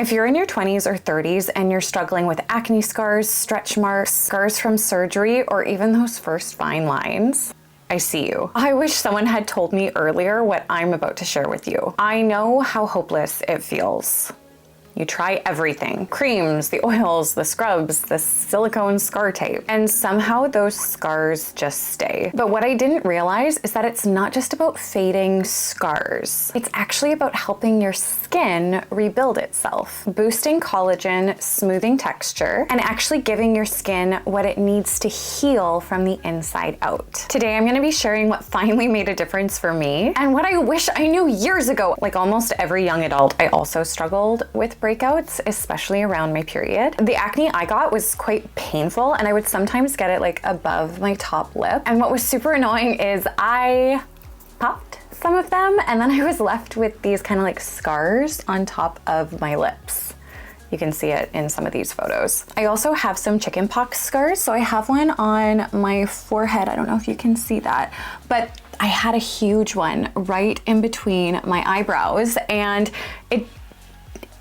If you're in your 20s or 30s and you're struggling with acne scars, stretch marks, scars from surgery, or even those first fine lines, I see you. I wish someone had told me earlier what I'm about to share with you. I know how hopeless it feels. You try everything, creams, the oils, the scrubs, the silicone scar tape, and somehow those scars just stay. But what I didn't realize is that it's not just about fading scars. It's actually about helping your skin rebuild itself, boosting collagen, smoothing texture, and actually giving your skin what it needs to heal from the inside out. Today, I'm gonna be sharing what finally made a difference for me and what I wish I knew years ago. Like almost every young adult, I also struggled with breakouts, especially around my period. The acne I got was quite painful, and I would sometimes get it like above my top lip. And what was super annoying is I popped some of them, and then I was left with these kind of like scars on top of my lips. You can see it in some of these photos. I also have some chickenpox scars. So I have one on my forehead. I don't know if you can see that, but I had a huge one right in between my eyebrows, and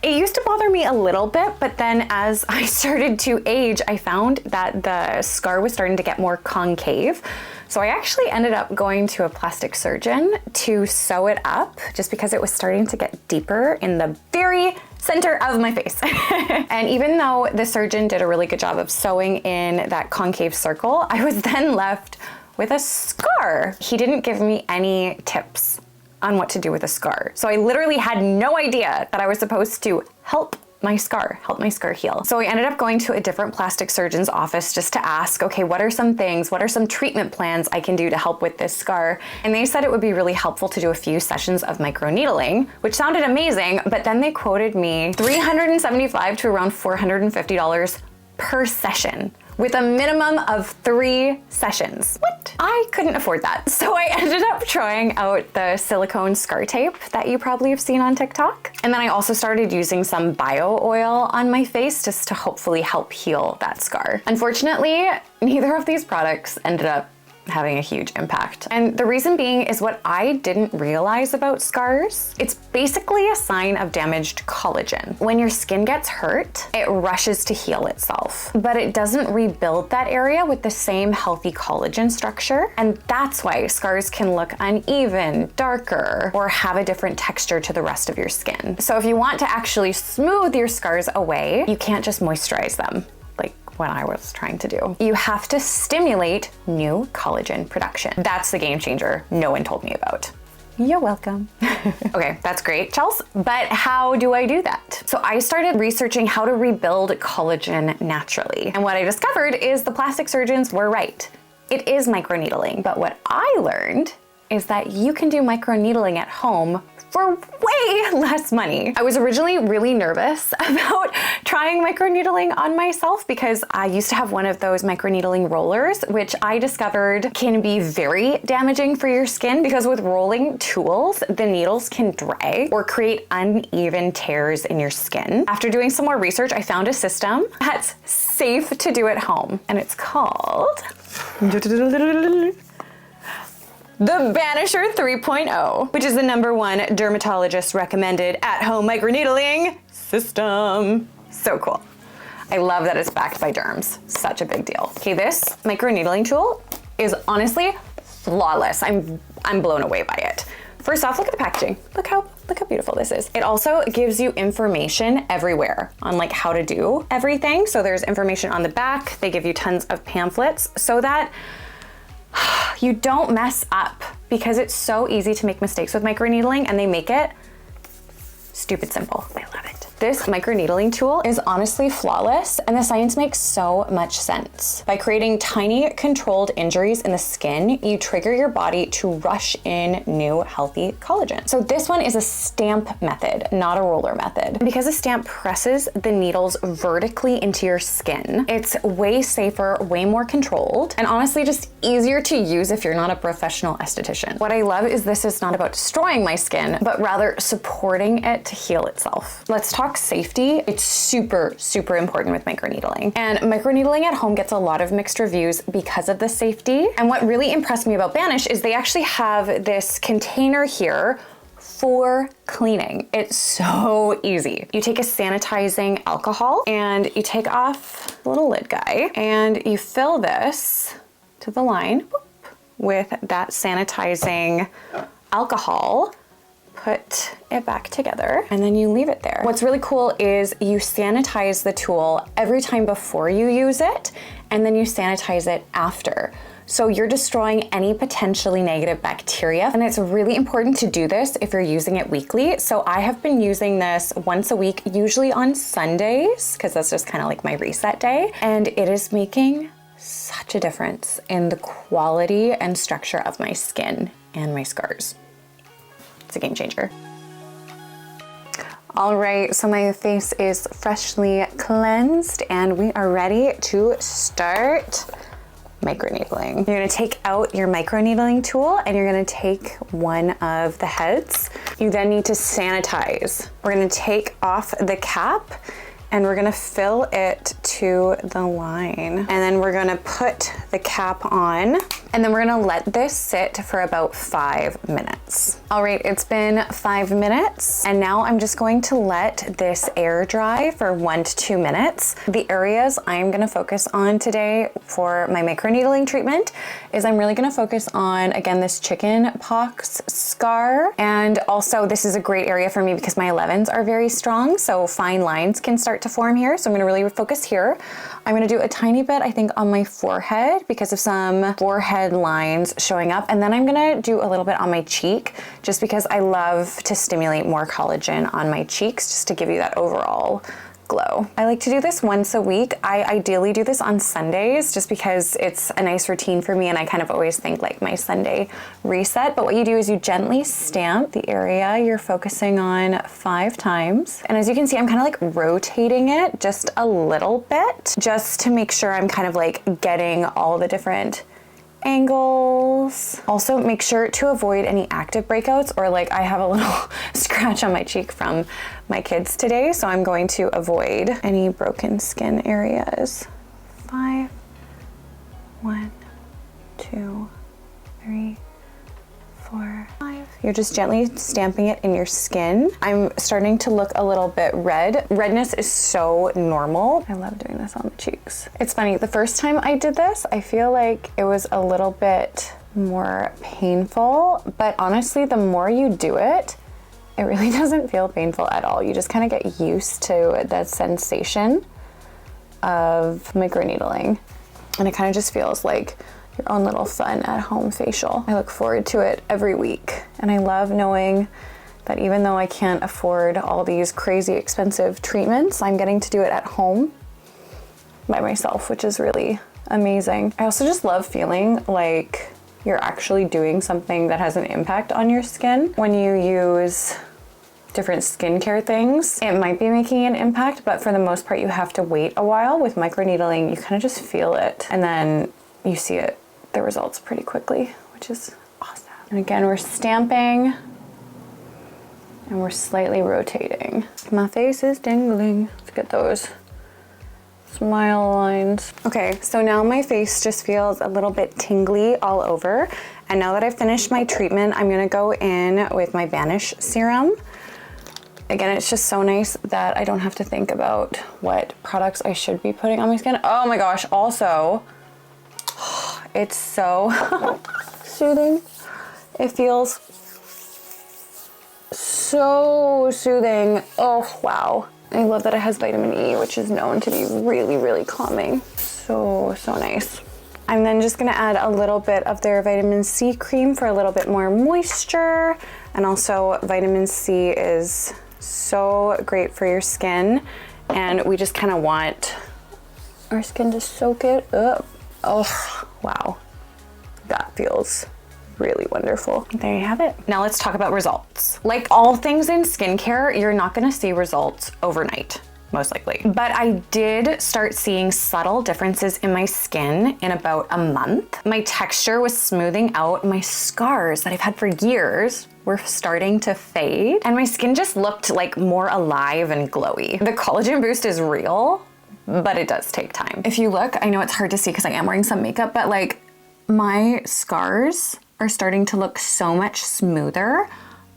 it used to bother me a little bit, but then as I started to age, I found that the scar was starting to get more concave. So I actually ended up going to a plastic surgeon to sew it up just because it was starting to get deeper in the very center of my face. And even though the surgeon did a really good job of sewing in that concave circle, I was then left with a scar. He didn't give me any tips on what to do with a scar. So I literally had no idea that I was supposed to help my scar heal. So I ended up going to a different plastic surgeon's office just to ask, okay, what are some treatment plans I can do to help with this scar? And they said it would be really helpful to do a few sessions of microneedling, which sounded amazing, but then they quoted me $375 to around $450 per session, with a minimum of 3 sessions. What? I couldn't afford that. So I ended up trying out the silicone scar tape that you probably have seen on TikTok. And then I also started using some bio oil on my face just to hopefully help heal that scar. Unfortunately, neither of these products ended up having a huge impact. And the reason being is what I didn't realize about scars. It's basically a sign of damaged collagen. When your skin gets hurt, it rushes to heal itself, but it doesn't rebuild that area with the same healthy collagen structure. And that's why scars can look uneven, darker, or have a different texture to the rest of your skin. So if you want to actually smooth your scars away, you can't just moisturize them like what I was trying to do. You have to stimulate new collagen production. That's the game changer no one told me about. You're welcome. Okay, that's great, Chels, but how do I do that? So I started researching how to rebuild collagen naturally. And what I discovered is the plastic surgeons were right. It is microneedling, but what I learned is that you can do microneedling at home for way less money. I was originally really nervous about trying microneedling on myself because I used to have one of those microneedling rollers, which I discovered can be very damaging for your skin because with rolling tools, the needles can drag or create uneven tears in your skin. After doing some more research, I found a system that's safe to do at home, and it's called the Banisher 3.0, which is the #1 dermatologist recommended at-home microneedling system. So cool. I love that it's backed by derms. Such a big deal. Okay, this microneedling tool is honestly flawless. I'm blown away by it. First off, look at the packaging. Look how beautiful this is. It also gives you information everywhere on like how to do everything. So there's information on the back. They give you tons of pamphlets so that you don't mess up, because it's so easy to make mistakes with microneedling, and they make it stupid simple. I love it. This microneedling tool is honestly flawless, and the science makes so much sense. By creating tiny controlled injuries in the skin, you trigger your body to rush in new healthy collagen. So this one is a stamp method, not a roller method. Because a stamp presses the needles vertically into your skin, it's way safer, way more controlled, and honestly just easier to use if you're not a professional esthetician. What I love is this is not about destroying my skin, but rather supporting it to heal itself. Let's talk safety. It's super, super important with microneedling. And microneedling at home gets a lot of mixed reviews because of the safety. And what really impressed me about Banish is they actually have this container here for cleaning. It's so easy. You take a sanitizing alcohol and you take off the little lid guy and you fill this to the line with that sanitizing alcohol. Put it back together and then you leave it there. What's really cool is you sanitize the tool every time before you use it, and then you sanitize it after. So you're destroying any potentially negative bacteria. And it's really important to do this if you're using it weekly. So I have been using this once a week, usually on Sundays, because that's just kind of like my reset day. And it is making such a difference in the quality and structure of my skin and my scars. It's a game changer. All right, so my face is freshly cleansed and we are ready to start microneedling. You're gonna take out your microneedling tool and you're gonna take one of the heads. You then need to sanitize. We're gonna take off the cap and we're gonna fill it to the line. And then we're gonna put the cap on and then we're gonna let this sit for about 5 minutes. All right, it's been 5 minutes and now I'm just going to let this air dry for 1 to 2 minutes. The areas I'm gonna focus on today for my microneedling treatment is I'm really gonna focus on, again, this chicken pox scar. And also this is a great area for me because my 11s are very strong, so fine lines can start to form here. So I'm gonna really focus here. I'm gonna do a tiny bit, I think, on my forehead because of some forehead lines showing up. And then I'm gonna do a little bit on my cheek just because I love to stimulate more collagen on my cheeks just to give you that overall glow. I like to do this once a week. I ideally do this on Sundays just because it's a nice routine for me and I kind of always think like my Sunday reset. But what you do is you gently stamp the area you're focusing on 5 times. And as you can see, I'm kind of like rotating it just a little bit just to make sure I'm kind of like getting all the different angles. Also make sure to avoid any active breakouts, or like I have a little scratch on my cheek from my kids today, so I'm going to avoid any broken skin areas. 5, 1, 2, 3, 4, 5. You're just gently stamping it in your skin. I'm starting to look a little bit red. Redness is so normal. I love doing this on the cheeks. It's funny, the first time I did this, I feel like it was a little bit more painful, but honestly, the more you do it, it really doesn't feel painful at all. You just kind of get used to the sensation of microneedling, and it kind of just feels like your own little fun at home facial. I look forward to it every week. And I love knowing that even though I can't afford all these crazy expensive treatments, I'm getting to do it at home by myself, which is really amazing. I also just love feeling like you're actually doing something that has an impact on your skin. When you use different skincare things, it might be making an impact, but for the most part, you have to wait a while. With microneedling, you kind of just feel it and then you see the results pretty quickly, which is awesome. And again, we're stamping and we're slightly rotating. My face is tingling. Let's get those smile lines. Okay, so now my face just feels a little bit tingly all over. And now that I've finished my treatment, I'm gonna go in with my Banish serum. Again, it's just so nice that I don't have to think about what products I should be putting on my skin. Oh my gosh, also, it's so soothing. It feels so soothing. Oh, wow. I love that it has vitamin E, which is known to be really, really calming. So nice. I'm then just gonna add a little bit of their vitamin C cream for a little bit more moisture. And also vitamin C is so great for your skin. And we just kind of want our skin to soak it up. Oh, wow. That feels really wonderful. There you have it. Now let's talk about results. Like all things in skincare, you're not gonna see results overnight, most likely. But I did start seeing subtle differences in my skin in about a month. My texture was smoothing out. My scars that I've had for years were starting to fade. And my skin just looked like more alive and glowy. The collagen boost is real, but it does take time. If you look, I know it's hard to see because I am wearing some makeup, but like my scars are starting to look so much smoother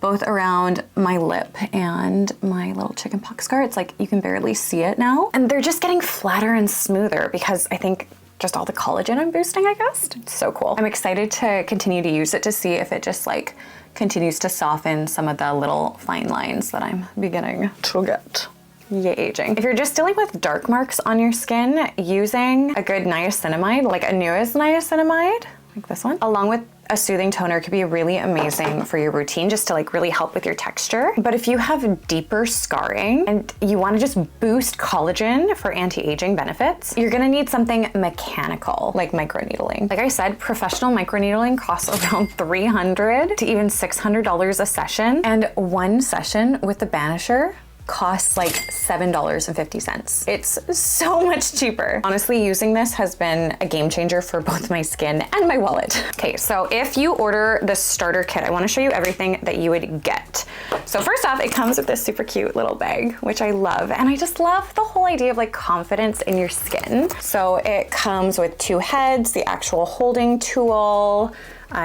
both around my lip and my little chickenpox scar. It's like you can barely see it now. And they're just getting flatter and smoother because I think just all the collagen I'm boosting, I guess. It's so cool. I'm excited to continue to use it to see if it just like continues to soften some of the little fine lines that I'm beginning to get. Yay, aging. If you're just dealing with dark marks on your skin, using a good niacinamide, like a newest niacinamide, like this one, along with a soothing toner could be really amazing for your routine, just to like really help with your texture. But if you have deeper scarring and you want to just boost collagen for anti-aging benefits, you're gonna need something mechanical like microneedling. Like I said, professional microneedling costs around $300 to even $600 a session, and one session with the Banisher costs like $7.50. It's so much cheaper. Honestly, using this has been a game changer for both my skin and my wallet. Okay, so if you order the starter kit, I wanna show you everything that you would get. So first off, it comes with this super cute little bag, which I love. And I just love the whole idea of like confidence in your skin. So it comes with 2 heads, the actual holding tool,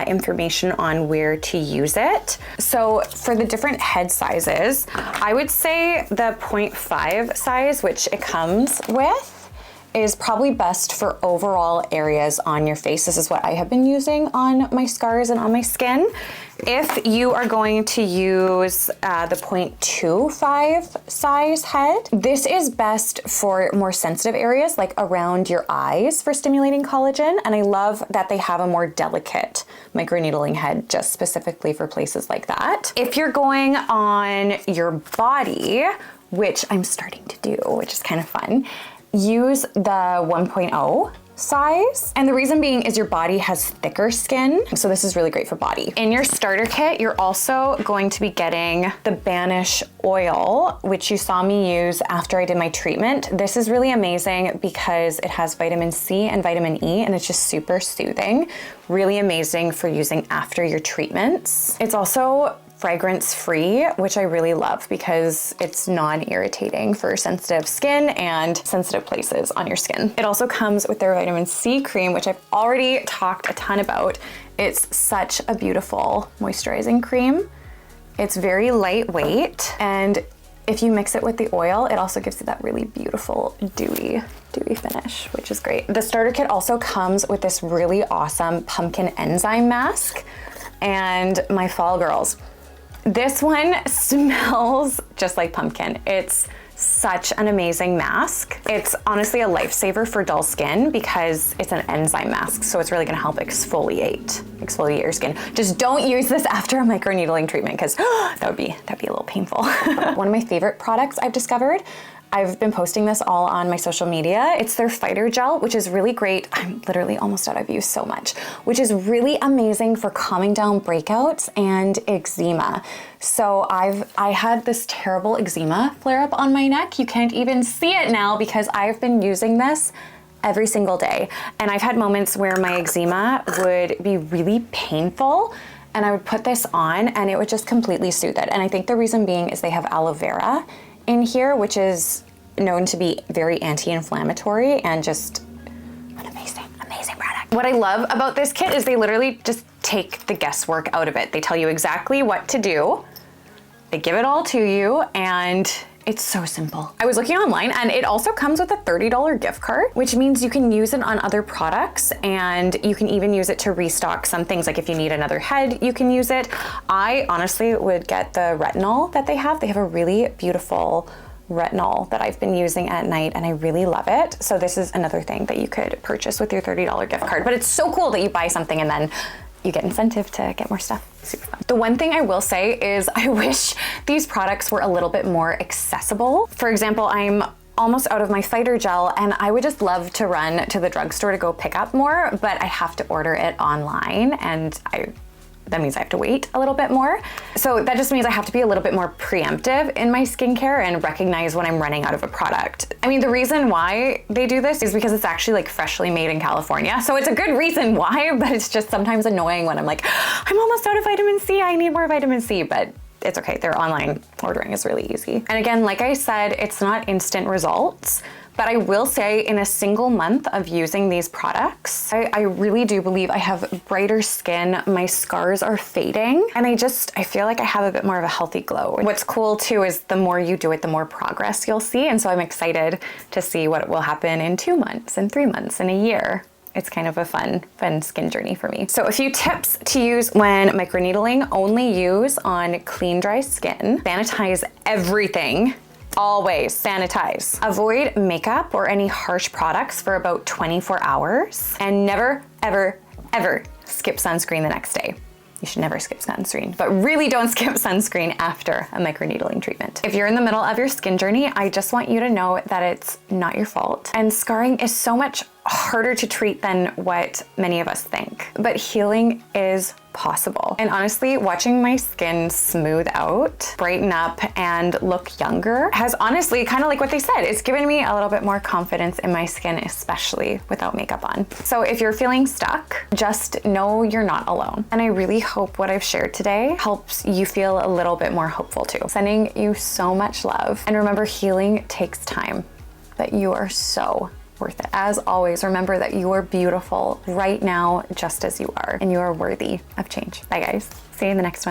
information on where to use it. So for the different head sizes, I would say the 0.5 size, which it comes with, is probably best for overall areas on your face. This is what I have been using on my scars and on my skin. If you are going to use the 0.25 size head, this is best for more sensitive areas like around your eyes for stimulating collagen. And I love that they have a more delicate microneedling head just specifically for places like that. If you're going on your body, which I'm starting to do, which is kind of fun, use the 1.0 size. And the reason being is your body has thicker skin, so this is really great for body. In your starter kit, you're also going to be getting the Banish oil, which you saw me use after I did my treatment. This is really amazing because it has vitamin C and vitamin E, and it's just super soothing. Really amazing for using after your treatments. It's also fragrance-free, which I really love because it's non-irritating for sensitive skin and sensitive places on your skin. It also comes with their vitamin C cream, which I've already talked a ton about. It's such a beautiful moisturizing cream. It's very lightweight, and if you mix it with the oil, it also gives you that really beautiful dewy finish, which is great. The starter kit also comes with this really awesome pumpkin enzyme mask, and my fall girls, this one smells just like pumpkin. It's such an amazing mask. It's honestly a lifesaver for dull skin because it's an enzyme mask, so it's really gonna help exfoliate your skin. Just don't use this after a microneedling treatment because that'd be a little painful. One of my favorite products I've discovered, I've been posting this all on my social media. It's their fighter gel, which is really great. I'm literally almost out of use so much, which is really amazing for calming down breakouts and eczema. So I had this terrible eczema flare up on my neck. You can't even see it now because I've been using this every single day. And I've had moments where my eczema would be really painful, and I would put this on and it would just completely soothe it. And I think the reason being is they have aloe vera in here, which is known to be very anti-inflammatory and just an amazing product. What I love about this kit is they literally just take the guesswork out of it. They tell you exactly what to do. They give it all to you, and it's so simple. I was looking online, and it also comes with a $30 gift card, which means you can use it on other products, and you can even use it to restock some things. Like if you need another head, you can use it. I honestly would get the retinol that they have. They have a really beautiful retinol that I've been using at night, and I really love it. So this is another thing that you could purchase with your $30 gift card. But it's so cool that you buy something and then you get incentive to get more stuff. Super fun. The one thing I will say is I wish these products were a little bit more accessible. For example, I'm almost out of my fighter gel, and I would just love to run to the drugstore to go pick up more, but I have to order it online, and that means I have to wait a little bit more. So that just means I have to be a little bit more preemptive in my skincare and recognize when I'm running out of a product. I mean, the reason why they do this is because it's actually like freshly made in California. So it's a good reason why, but it's just sometimes annoying when I'm like, I'm almost out of vitamin C, I need more vitamin C, but it's okay. Their online ordering is really easy. And again, like I said, it's not instant results, But I will say in a single month of using these products, I really do believe I have brighter skin, my scars are fading, and I feel like I have a bit more of a healthy glow. What's cool too is the more you do it, the more progress you'll see. And so I'm excited to see what will happen in 2 months and 3 months and a year. It's kind of a fun skin journey for me. So a few tips to use when microneedling: only use on clean, dry skin. Sanitize everything. Always sanitize. Avoid makeup or any harsh products for about 24 hours. And never, ever, ever skip sunscreen the next day. You should never skip sunscreen, but really don't skip sunscreen after a microneedling treatment. If you're in the middle of your skin journey, I just want you to know that it's not your fault. And scarring is so much harder to treat than what many of us think, but healing is possible. And honestly, watching my skin smooth out, brighten up, and look younger has honestly, kind of like what they said, it's given me a little bit more confidence in my skin, especially without makeup on. So if you're feeling stuck, just know you're not alone. And I really hope what I've shared today helps you feel a little bit more hopeful too. Sending you so much love. And remember, healing takes time, but you are so worth it. As always, remember that you are beautiful right now, just as you are, and you are worthy of change. Bye guys. See you in the next one.